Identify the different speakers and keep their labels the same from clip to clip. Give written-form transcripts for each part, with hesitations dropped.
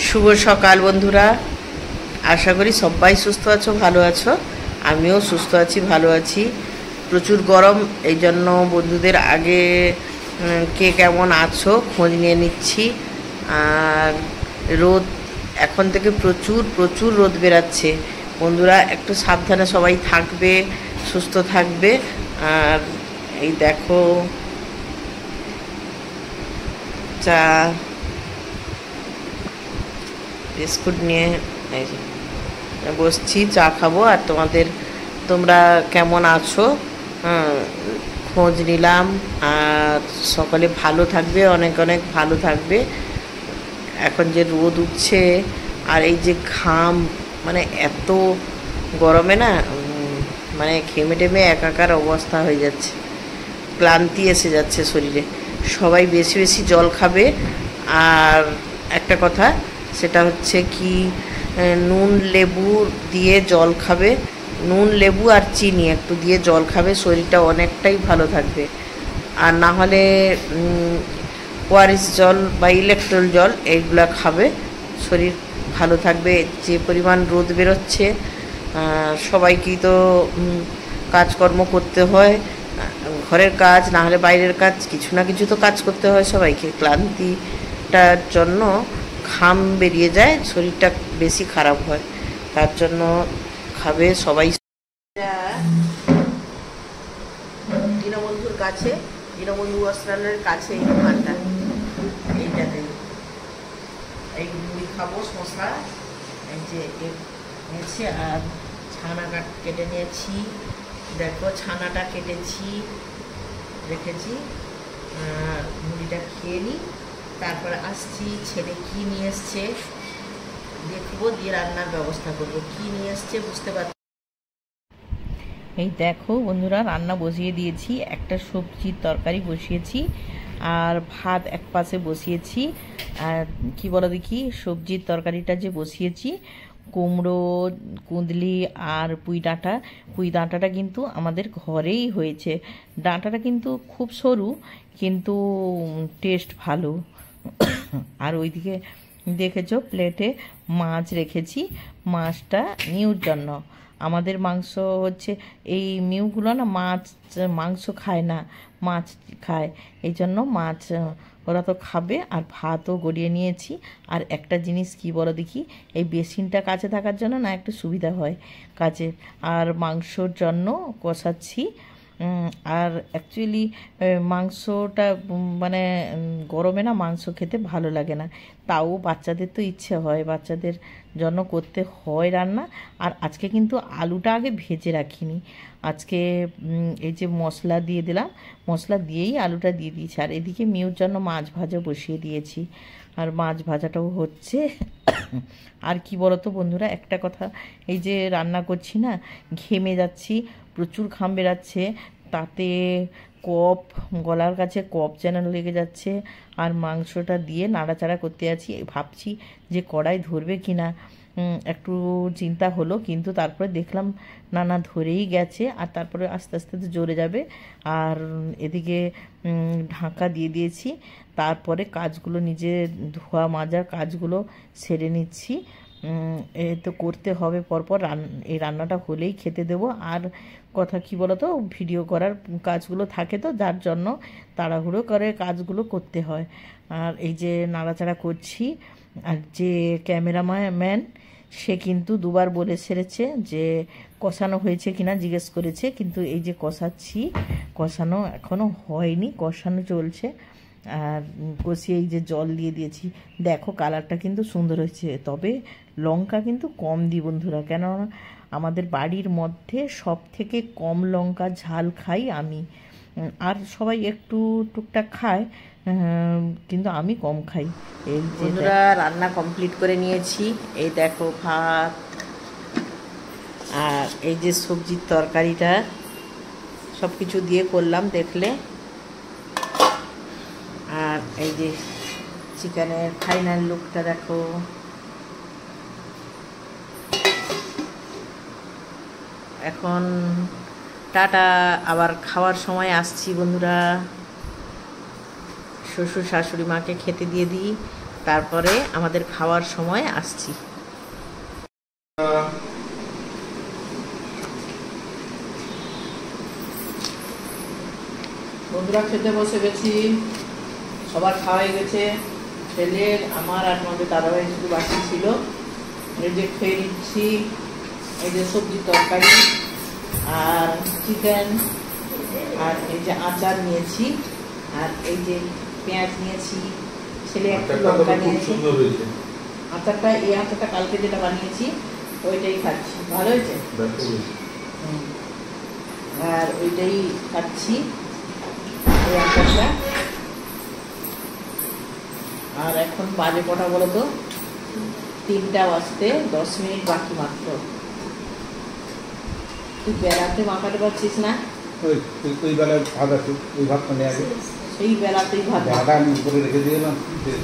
Speaker 1: শুভ সকাল বন্ধুরা, আশা করি সবাই সুস্থ আছো, ভালো আছো। আমিও সুস্থ আছি, ভালো আছি। প্রচুর গরম, এই জন্য বন্ধুদের আগে কে কেমন আছো খোঁজ নিয়ে নিচ্ছি। আর রোদ এখন থেকে প্রচুর প্রচুর রোদ বেরাচ্ছে বন্ধুরা, একটু সাবধানে সবাই থাকবে, সুস্থ থাকবে। আর এই দেখো চা বিস্কুট নিয়ে এই যে বসছি, চা খাবো। আর তোমরা কেমন আছো খোঁজ নিলাম। আর সকলে ভালো থাকবে, অনেক অনেক ভালো থাকবে। এখন যে রোদ উঠছে আর এই যে ঘাম, মানে এত গরমে না মানে ঘেমে টেমে একাকার অবস্থা হয়ে যাচ্ছে, ক্লান্তি এসে যাচ্ছে শরীরে। সবাই বেশি বেশি জল খাবে। আর একটা কথা, সেটা হচ্ছে কি, নুন লেবু দিয়ে জল খাবে। নুন লেবু আর চিনি একটু দিয়ে জল খাবে, শরীরটা অনেকটাই ভালো থাকবে। আর না হলে ওআরএস জল বা ইলেকট্রল জল এইগুলো খাবে, শরীর ভালো থাকবে। যে পরিমাণ রোদ বেরোচ্ছে, সবাইকেই তো কাজকর্ম করতে হয়, ঘরের কাজ না হলে বাইরের কাজ, কিছু না কিছু তো কাজ করতে হয় সবাইকে। ক্লান্তিটার জন্য ঘাম বেরিয়ে যায়, শরীরটা বেশি খারাপ হয়। তার জন্য খাবে সবাই। দীনবন্ধুর কাছে, দীনবন্ধু বস্ত্রালয়ের কাছে এই দোকানটা, এইটাতে এই মুড়ি খাবো, শশা এই যে নিয়েছি। আর ছানা কেটে নিয়েছি, দেখো ছানাটা কেটেছি রেখেছি। মুড়িটা খেয়ে নিই, তারপরে আসছি। ছেলে কি নিয়ে এসছে দেখবো, দিয়ে রান্নার ব্যবস্থা করবো। কি নিয়ে এসছে বুঝতে পারছি। এই দেখো বন্ধুরা, রান্না বসিয়ে দিয়েছি, একটা সবজির তরকারি বসিয়েছি আর ভাত এক পাশে বসিয়েছি। আর কি বলো দেখি, সবজির তরকারিটা যে বসিয়েছি, কুমড়ো, কুঁদলি আর পুঁই ডাঁটাটা কিন্তু আমাদের ঘরেই হয়েছে। ডাঁটাটা কিন্তু খুব সরু, কিন্তু টেস্ট ভালো। আর ওইদিকে দেখেছো প্লেটে মাছ রেখেছি, মাছটা নিউর জন্য। আমাদের মাংস হচ্ছে, এই মিউগুলো না মাংস খায় না, মাছ খায়, এই জন্য মাছ ওরা তো খাবে। আর ভাতও গড়িয়ে নিয়েছি। আর একটা জিনিস কি বলো দেখি, এই বেসিনটা কাছে থাকার জন্য না একটু সুবিধা হয় কাছে। আর মাংসর জন্য কষাচ্ছি। আর অ্যাকচুয়ালি মাংসটা মানে গরমে না মাংস খেতে ভালো লাগে না, তাও বাচ্চাদের তো ইচ্ছে হয়, বাচ্চাদের জন্য করতে হয় রান্না। আর আজকে কিন্তু আলুটা আগে ভেজে রাখিনি, আজকে এই যে মশলা দিয়ে দিলাম, মশলা দিয়েই আলুটা দিয়ে দিয়েছি। আর এদিকে মিউর জন্য মাছ ভাজা বসিয়ে দিয়েছি, আর মাছ ভাজাটাও হচ্ছে। আর কি বলো তো বন্ধুরা, একটা কথা, এই যে রান্না করছি না, ঘেমে যাচ্ছি, প্রচুর ঘাম বেরাচ্ছে, তাতে কফ, গলার কাছে কফ যেন লেগে যাচ্ছে। আর মাংসটা দিয়ে নাড়াচাড়া করতে আছি, ভাবছি যে কড়াই ধরবে কি না, একটু চিন্তা হলো, কিন্তু তারপরে দেখলাম না ধরেই গেছে। আর তারপরে আস্তে আস্তে তো জ্বলে যাবে। আর এদিকে ঢাকা দিয়ে দিয়েছি, তারপরে কাজগুলো, নিজে ধোয়া মাজা কাজগুলো সেরে নিচ্ছি। এ তো করতে হবে পরপর, এই রান্নাটা হলেই খেতে দেবো। আর কথা কি বলো তো, ভিডিও করার কাজগুলো থাকে, তো যার জন্য তাড়াহুড়ো করে কাজগুলো করতে হয়। আর এই যে নাড়াচাড়া করছি। আর যে ক্যামেরাম্যান, সে কিন্তু দুবার বলে সেরেছে যে কষানো হয়েছে কিনা জিজ্ঞেস করেছে, কিন্তু এই যে কষাচ্ছি, কষানো এখনও হয়নি, কষানো চলছে। আর কষিয়ে এই যে জল দিয়ে দিয়েছি, দেখো কালারটা কিন্তু সুন্দর হয়েছে। তবে লঙ্কা কিন্তু কম দিই বন্ধুরা, কেননা আমাদের বাড়ির মধ্যে সব থেকে কম লঙ্কা ঝাল খাই আমি। আর সবাই একটু টুকটাক খায়, কিন্তু আমি কম খাই। এই বন্ধুরা রান্না কমপ্লিট করে নিয়েছি, এই দেখো ভাত আর এই যে সবজির তরকারিটা সব কিছু দিয়ে করলাম দেখলে। আর এই যে চিকেনের ফাইনাল লুকটা দেখো। এখন টাটা, আবার খাওয়ার সময় আসছি বন্ধুরা। শ্বশুর শাশুড়ি মাকে খেতে দিয়ে দিই, তারপরে আমাদের খাওয়ার সময় আসছি। বন্ধুরা খেতে বসে গেছি, সবার খাওয়া হয়ে গেছে। ছেলের, আমার আর আমাদের দাদাভাই শুধু বাকি ছিল। এই যে খেয়ে নিচ্ছি, এই যে সবজি তরকারি আর চিকেন, আর এই যে আচার নিয়েছি, আর এই যে পেঁয়াজ নিয়েছি, ছেলে একটু লঙ্কা নিয়েছি। আচারটা, এই আচারটা কালকে যেটা বানিয়েছি ওইটাই খাচ্ছি, ভালো হয়েছে। আর ওইটাই খাচ্ছি এই আচারটা। আর এখন বাজে কটা বলো তো? 3টা বাজতে 10 মিনিট বাকি মাত্র। তুই বেলাতে মাখাতে পারছিস না?
Speaker 2: ওই বেলায় ভাত আছে, ওই ভাতটা নিয়ে আগে
Speaker 1: সেই বেলাতেই ভাত
Speaker 2: আমি উপরে রেখে দিলাম।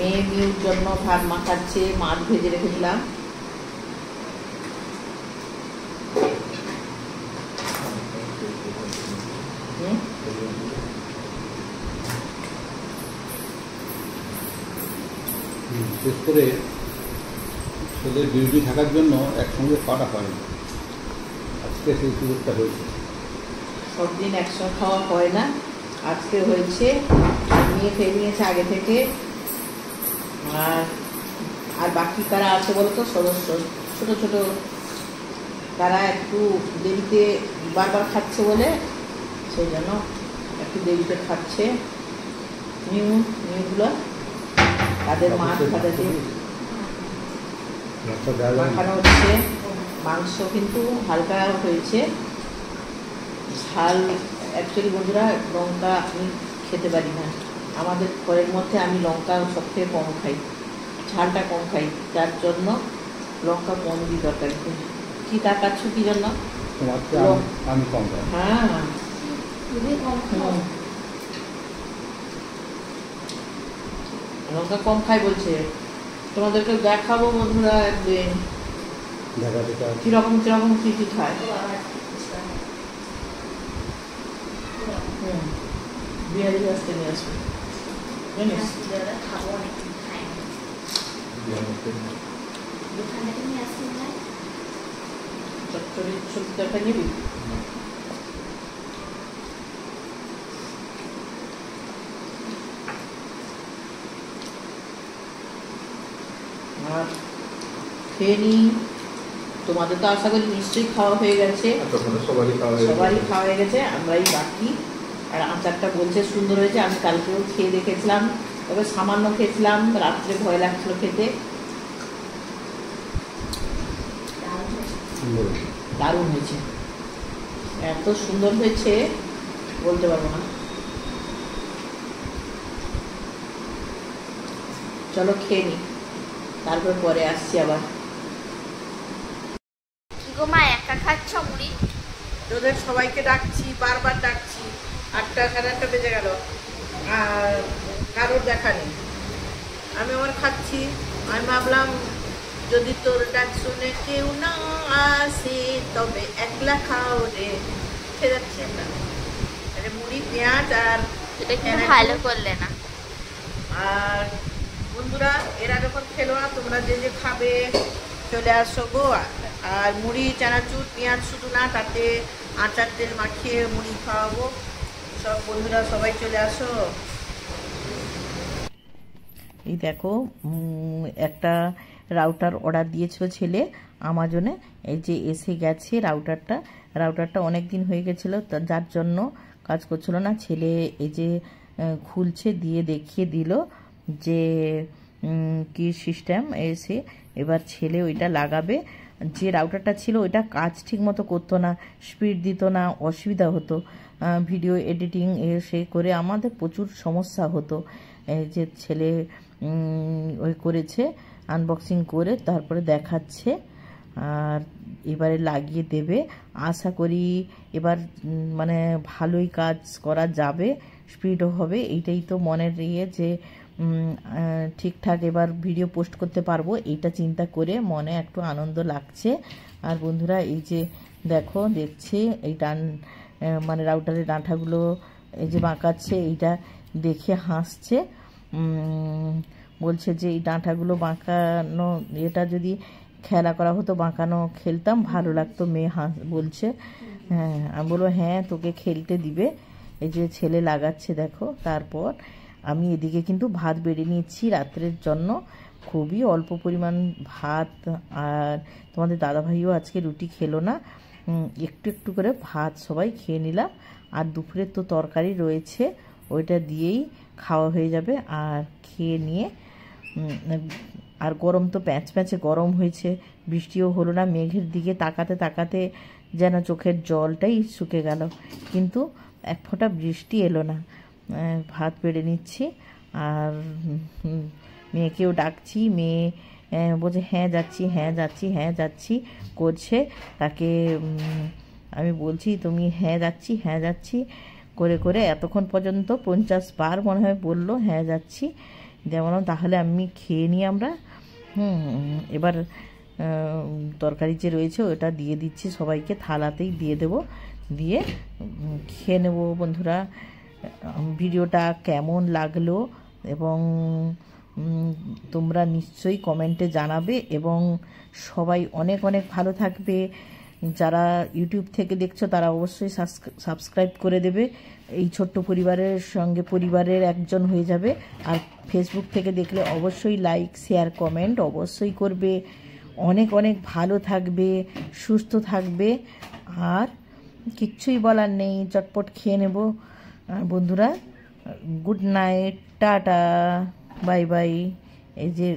Speaker 1: মেয়ে মেয়ের জন্য ভাত মাখাচ্ছে, মাছ ভেজে রেখে দিলাম।
Speaker 2: বিশেষ করে ছেলের ডিউটি থাকার জন্য একসঙ্গে খাওয়াটা হয়নি, আজকে সেই সুযোগটা হয়েছে।
Speaker 1: সব দিন একসঙ্গে খাওয়া হয় না, আজকে হয়েছে। নিয়ে খেয়ে নিয়েছে আগে থেকে। আর বাকি কারা আছে বলতো সদস্য, ছোট ছোট, তারা একটু দেরিতে বারবার খাচ্ছে বলে সেই জন্য একটু দেরিতে খাচ্ছে। নিউগুলো তাদের মাছ ভাজাতে মাখানো হচ্ছে। মাংস কিন্তু হালকা হয়েছে, ঝাল। অ্যাকচুয়ালি বন্ধুরা, লঙ্কা আমি খেতে পারি না। আমাদের ঘরের মধ্যে আমি লঙ্কা সবথেকে কম খাই, ঝালটা কম খাই, যার জন্য লঙ্কা কম দিই তরকারিতে। কি তাকাচ্ছ কি জন্য?
Speaker 2: আমি কম খাই।
Speaker 1: হ্যাঁ, লঙ্কা কম খাই বলছে। তোমাদেরকে দেখাবো বন্ধুরা একদিন কিরকম কিরকম কি কি খায়। বিহারি আসতে নিয়ে আসবে, জানিস? চচ্চড়ি সবজি তরকারি নিবি? আর খেয়ে নি। তোমাদের তো আশা করি নিশ্চয়ই খাওয়া হয়ে গেছে, সবারই খাওয়া হয়ে গেছে, আমরাই বাকি। আর আচারটা বলছে সুন্দর হয়েছে। আমি কালকেও খেয়ে দেখেছিলাম, তবে সামান্য খেয়েছিলাম, রাত্রে ভয় লাগছিল খেতে। দারুণ হয়েছে, এত সুন্দর হয়েছে বলতে পারবো না। চলো খেয়ে নি, তারপর পরে আসছি আবার।
Speaker 3: মা একা খাচ্ছ মুড়ি?
Speaker 1: তোদের সবাইকে ডাকছি, বারবার ডাকছি, 8টা সাড়ে 8টা বেজে গেল আর কারোর দেখা নেই। আমি আমার খাচ্ছি। আমি ভাবলাম যদি তোর ডাক শুনে কেউ না আসে তবে একলা খাও রে। খেয়ে যাচ্ছে একটা মুড়ি, পেঁয়াজ আর
Speaker 3: এটা কিন্তু ভালো করলে না।
Speaker 1: আর বন্ধুরা, এরা যখন খেলো না, তোমরা যে যে খাবে চলে আসো গো। আর মুড়ি, চানাচুর, পেঁয়াজ শুধু না, তাতে আচার তেল মাখিয়ে মুড়ি খাওয়াবো। সব বন্ধুরা সবাই চলে আসো। এই দেখো, একটা রাউটার অর্ডার দিয়েছিল ছেলে আমাজনে, এই যে এসে গেছে রাউটারটা অনেক দিন হয়ে গেছিলো, যার জন্য কাজ করছিল না। ছেলে এই যে খুলছে, দিয়ে দেখিয়ে দিল যে কি সিস্টেম এসে। এবার ছেলে ওইটা লাগাবে। যে রাউটারটা ছিল ওইটা কাজ ঠিক মতো করতো না, স্পিড দিত না, অসুবিধা হতো। ভিডিও এডিটিং সে করে আমাদের প্রচুর সমস্যা হতো। এই যে ছেলে ওই করেছে, আনবক্সিং করে তারপরে দেখাচ্ছে, আর এবারে লাগিয়ে দেবে। আশা করি এবার মানে ভালোই কাজ করা যাবে, স্পিডও হবে। এইটাই তো মনের যে ঠিকঠাক এবার ভিডিও পোস্ট করতে পারবো, এইটা চিন্তা করে মনে একটু আনন্দ লাগছে। আর বন্ধুরা, এই যে দেখো, দেখছি এই মানে রাউটারের ডাঁটাগুলো এই যে বাঁকাচ্ছে, এইটা দেখে হাসছে। বলছে যে এই ডাঁটাগুলো বাঁকানো, এটা যদি খেলা করা হতো বাঁকানো খেলতাম, ভালো লাগতো। মেয়ে বলছে। হ্যাঁ, আমি বলবো হ্যাঁ তোকে খেলতে দিবে। এই যে ছেলে লাগাচ্ছে দেখো। তারপর আমি এদিকে কিন্তু ভাত বেড়ে নিয়েছি রাত্রের জন্য, খুবই অল্প পরিমাণ ভাত। আর তোমাদের দাদাভাইও আজকে রুটি খেলো না, একটু একটু করে ভাত সবাই খেয়ে নিলাম। আর দুপুরের তো তরকারি রয়েছে, ওইটা দিয়েই খাওয়া হয়ে যাবে। আর খেয়ে নিয়ে আর গরম তো প্যাঁচ প্যাঁচে গরম হয়েছে, বৃষ্টিও হলো না। মেঘের দিকে তাকাতে তাকাতে যেন চোখের জলটাই শুকে গেল, কিন্তু এক ফোঁটা বৃষ্টি এলো না। ভাত বেড়ে নিচ্ছি আর মেয়েকেও ডাকছি। মেয়ে বলছে হ্যাঁ যাচ্ছি, হ্যাঁ যাচ্ছি, হ্যাঁ যাচ্ছি করছে। তাকে আমি বলছি তুমি হ্যাঁ যাচ্ছি, হ্যাঁ যাচ্ছি করে করে এতক্ষণ পর্যন্ত 50 বার মনে হয় বললো হ্যাঁ যাচ্ছি। যেমন তাহলে আমি খেয়ে নিই আমরা। এবার তরকারি যে রয়েছে ওটা দিয়ে দিচ্ছি সবাইকে, থালাতেই দিয়ে দেব, দিয়ে খেয়ে নেব। বন্ধুরা, ভিডিওটা কেমন লাগলো এবং তোমরা নিশ্চয়ই কমেন্টে জানাবে, এবং সবাই অনেক অনেক ভালো থাকবে। যারা ইউটিউব থেকে দেখছো তারা অবশ্যই সাবস্ক্রাইব করে দেবে, এই ছোট্ট পরিবারের সঙ্গে পরিবারের একজন হয়ে যাবে। আর ফেসবুক থেকে দেখলে অবশ্যই লাইক শেয়ার কমেন্ট অবশ্যই করবে। অনেক অনেক ভালো থাকবে, সুস্থ থাকবে, আর কিচ্ছুই বলার নেই, চটপট খেয়ে নেব। বন্ধুরা, good night, tata, bye bye. এই যে